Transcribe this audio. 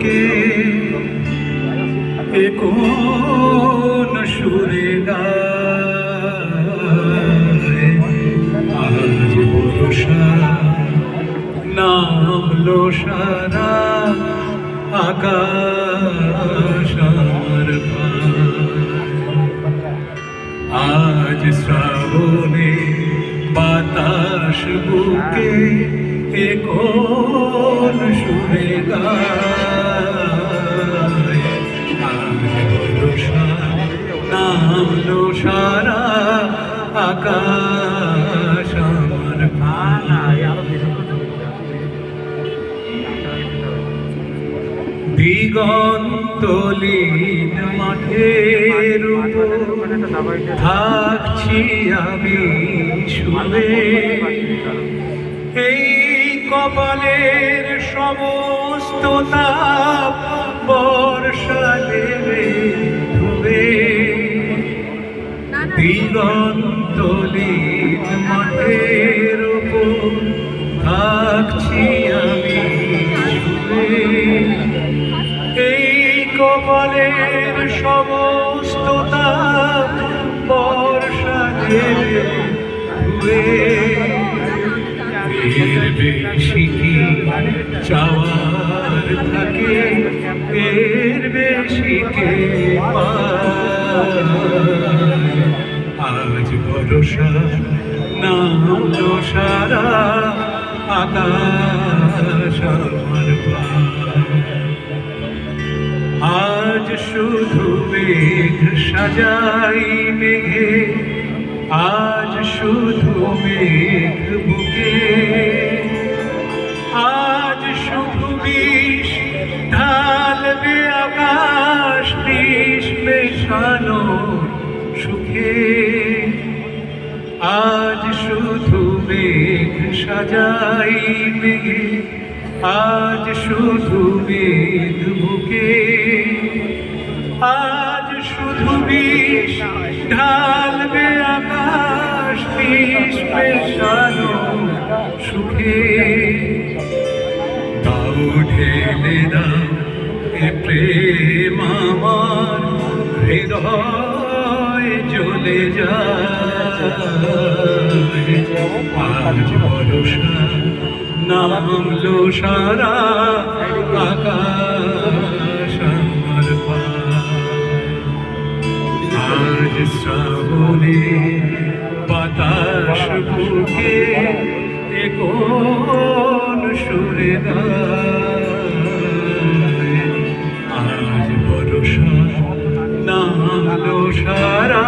বুকে এ কোন সুরে গায় আজ বর্ষা নামলো সারা আকাশ আমার আজ শ্রাবণে বাতাস বুকে এ কোন সুরে গায় আজ বর্ষা নামলো সারা আকাশ আমার দিগন্তলীন মাঠের উপর থাকছি আমি শুয়ে এই কপালের সমস্ত তাপ বর্ষালে ধুবে দিগন্তলীন মাঠের উপর থাকছি আমি শুয়ে এই কপালের সমস্ত তাপ বর্ষালে ধুয়ে এর বেশি কি চাওয়ার থাকে এর বেশি কে আজ ভরসা নামলো সারা আকাশ আমার আজ শুধু মেঘ সাজাই মেঘে আজ শুধু মেঘ বুকে আজ শুধু বিষ ঢালবে আকাশ বিষ মেশানো সুখে আজ শুধু মেঘ সাজাই মেঘে আজ শুধু মেঘ বুকে আজ শুধু বিষ ঢালবে আকাশ বিষ মেশানো সুখে দাও ঢেলে দাও এ প্রেম আমার হৃদয় জ্বলে যায় আজ ভরসা নামলো সারা আকাশ আমার আজ শ্রাবণে বাতাস বুকে এ কোন সুরে গায় আজ ভরসা নামলো সারা